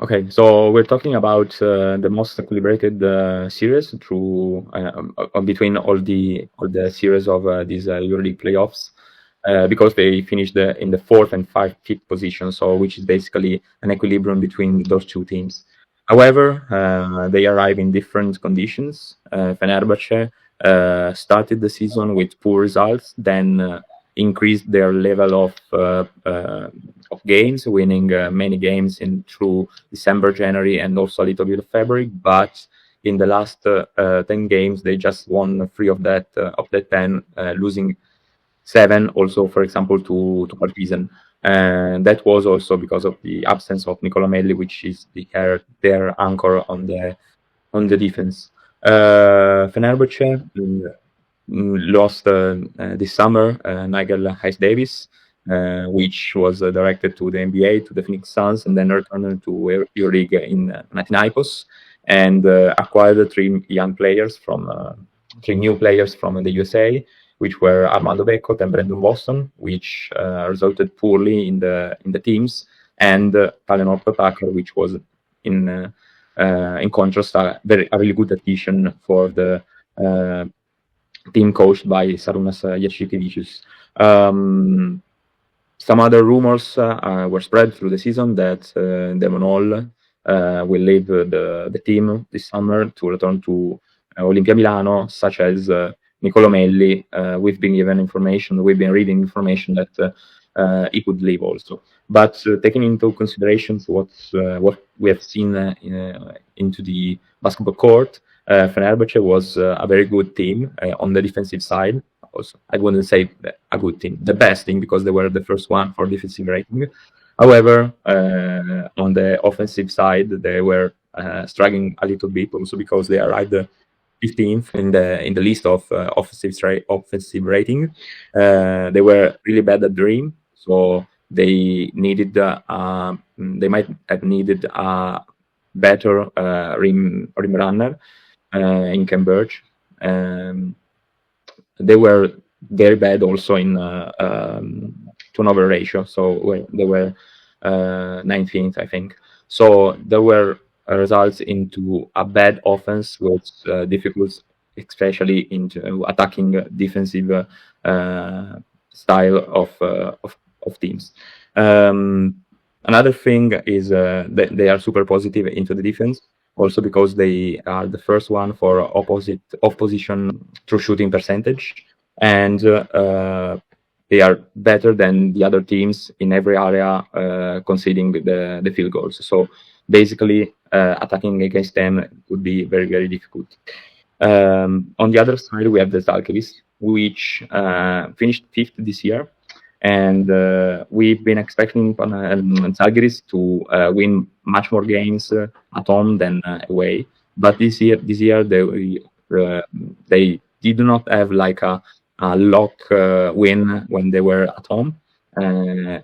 Okay, so we're talking about the most celebrated series through between all the series of these EuroLeague playoffs, because they finished in the fourth and fifth position, so which is basically an equilibrium between those two teams. However, they arrive in different conditions. Fenerbahce started the season with poor results, then increased their level of games, winning many games in through December, January, and also a little bit of February. But in the last 10 games, they just won 3 of that 10, losing 7. Also, for example, to Partizan. And that was also because of the absence of Nicola Melli, which is their anchor on the defense. Fenerbahce lost this summer Nigel Hayes-Davis, which was directed to the NBA, to the Phoenix Suns, and then returned to EuroLeague in Panathinaikos, and acquired three new players from the USA, which were Armando Beckott and Brandon Boston, which resulted poorly in the teams, and Talen Horton-Tucker, which was in contrast a really good addition for the team coached by Sarunas Jasikevicius. Some other rumors were spread through the season that Damon Hall will leave the team this summer to return to Olimpia Milano, such as Nicolo Melli. We've been reading information that he could leave also. But taking into consideration what we have seen into the basketball court, Fenerbahce was a very good team on the defensive side. Also, I wouldn't say a good team, the best team, because they were the first one for defensive rating. However, on the offensive side, they were struggling a little bit, also because they arrived 15th in the list of offensive rating. They were really bad at Dream, so they might have needed a better rim runner in Cambridge. They were very bad also in turnover ratio, so they were 19th, I think. So there were results into a bad offense with difficulties, especially into attacking defensive style of teams. Another thing is that they are super positive into the defense, also because they are the first one for opposition true shooting percentage, and they are better than the other teams in every area conceding the field goals. So basically, attacking against them would be very, very difficult. On the other side, we have the Zalgiris, which finished 5th this year. And we've been expecting Zalgiris to win much more games at home than away. But this year they did not have like a lock win when they were at home,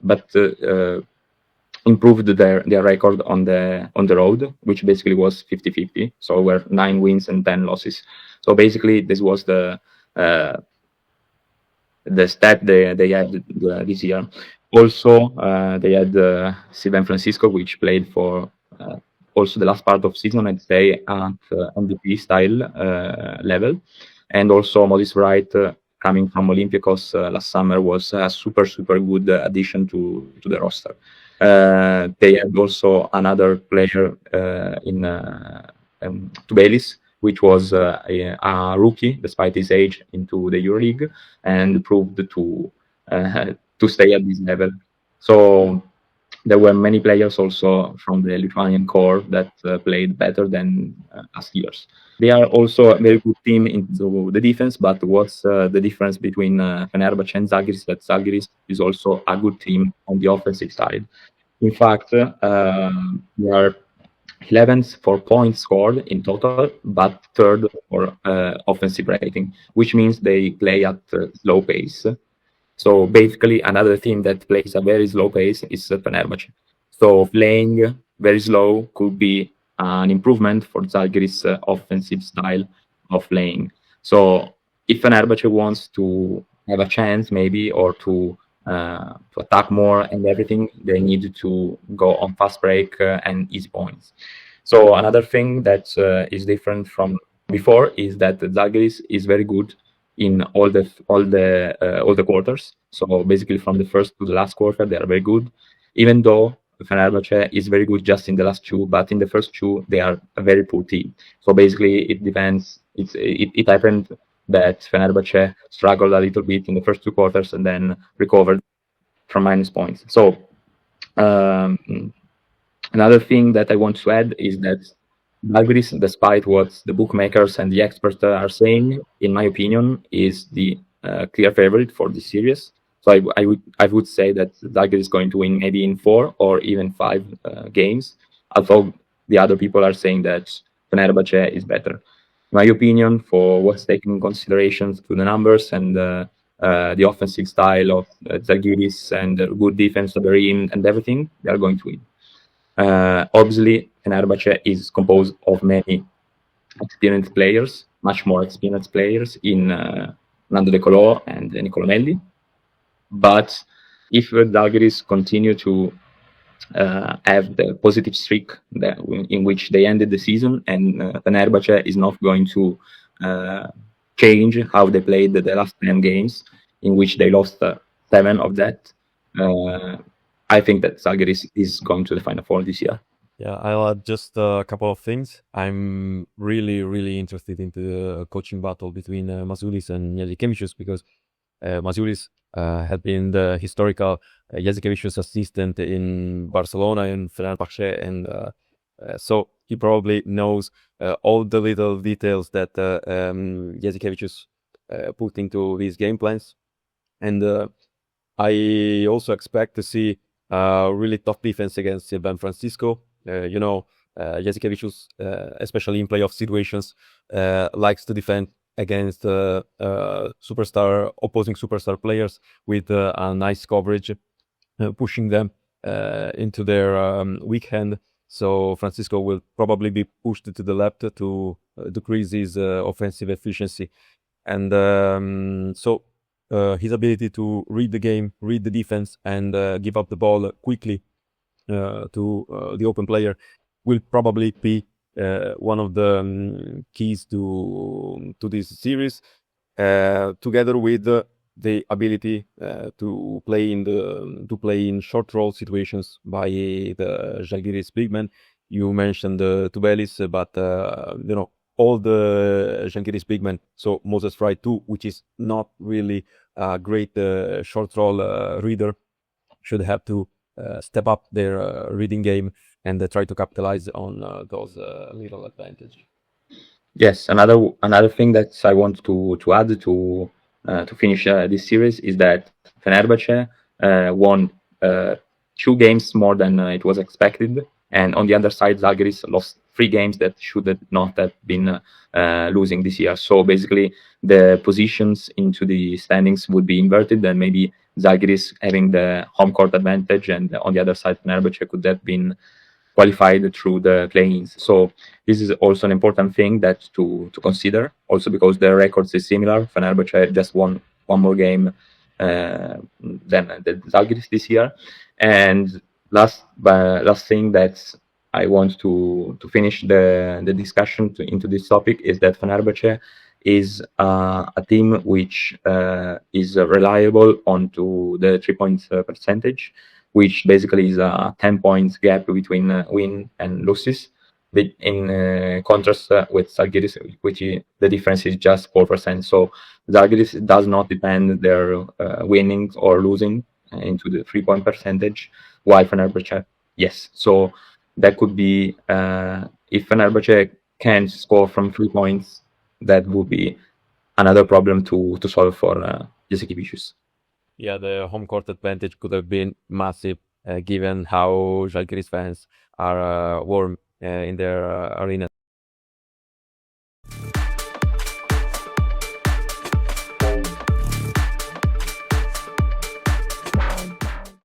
but improved their record on the road, which basically was 50-50. So were 9 wins and 10 losses. So basically, this was the step they had this year. Also, they had Sylvain Francisco, which played for also the last part of season, I'd say, at MVP style level. And also Moses Wright, coming from Olympiacos last summer, was a super, super good addition to the roster. They had also another player in Tubelis, which was a rookie despite his age into the EuroLeague, and proved to stay at this level. So there were many players also from the Lithuanian core that played better than last year's. They are also a very good team into the defense, but what's the difference between Fenerbahce and Zalgiris? That Zalgiris is also a good team on the offensive side. In fact, they are 11th for points scored in total, but 3rd for offensive rating, which means they play at slow pace. So basically, another team that plays a very slow pace is Fenerbahce. So playing very slow could be an improvement for Zalgiris' offensive style of playing. So if Fenerbahce wants to have a chance, maybe, or to to attack more and everything, they need to go on fast break and easy points. So another thing that is different from before is that Zalgiris is very good in all the quarters. So basically, from the first to the last quarter, they are very good. Even though Fenerbahce is very good just in the last two, but in the first two, they are a very poor team. So basically, it depends. It happened that Fenerbahce struggled a little bit in the first two quarters and then recovered from minus points. So another thing that I want to add is that Zalgiris, despite what the bookmakers and the experts are saying, in my opinion, is the clear favorite for this series. So I would say that Zalgiris is going to win maybe in 4 or even 5 games, although the other people are saying that Fenerbahce is better. In my opinion, for what's taken in consideration to the numbers and the offensive style of Zalgiris and the good defense of the rim and everything, they are going to win. Obviously, Fenerbahce is composed of many experienced players, much more experienced players in Nando De Colo and Nicolo Melli. But if Zalgiris continue to have the positive streak in which they ended the season, and Fenerbahce is not going to change how they played the last 10 games, in which they lost 7 of that, I think that Zalgiris is going to the Final Four this year. Yeah, I'll add just a couple of things. I'm really, really interested in the coaching battle between Masiulis and Jasikevicius, because Masiulis had been the historical Jasikevicius assistant in Barcelona and Fenerbahce, and so he probably knows all the little details that Jasikevicius put into these game plans. And I also expect to see really tough defense against Sylvain Francisco. Jasikevicius, especially in playoff situations, likes to defend against opposing superstar players with a nice coverage, pushing them into their weak hand. So Francisco will probably be pushed to the left to decrease his offensive efficiency. And so his ability to read the game, read the defense, and give up the ball quickly to the open player will probably be one of the keys to this series, together with the ability to play in short roll situations by the Zalgiris big men. You mentioned Tubelis, but all the Zalgiris big men, so Moses Fry too, which is not really a great short roll reader, should have to step up their reading game and try to capitalize on those little advantage. Yes, another thing that I want to add to finish this series is that Fenerbahce won 2 games more than it was expected, and on the other side, Zalgiris lost 3 games that should not have been losing this year. So basically, the positions into the standings would be inverted, and maybe Zalgiris having the home court advantage, and on the other side, Fenerbahce could have been qualified through the play-ins. So this is also an important thing that to consider, also because the records is similar. Fenerbahce just won 1 more game than the Zalgiris this year. And last thing that I want to finish the discussion into this topic is that Fenerbahce is a team which is reliable onto the 3-point percentage, which basically is a 10 points gap between win and losses. In contrast with Zalgiris, which the difference is just 4%. So Zalgiris does not depend their winning or losing into the 3-point percentage, while Fenerbahce, yes. So that could be, if Fenerbahce can score from 3 points, that would be another problem to solve for Jasikevicius. Yeah, the home court advantage could have been massive, given how Zalgiris fans are warm in their arena.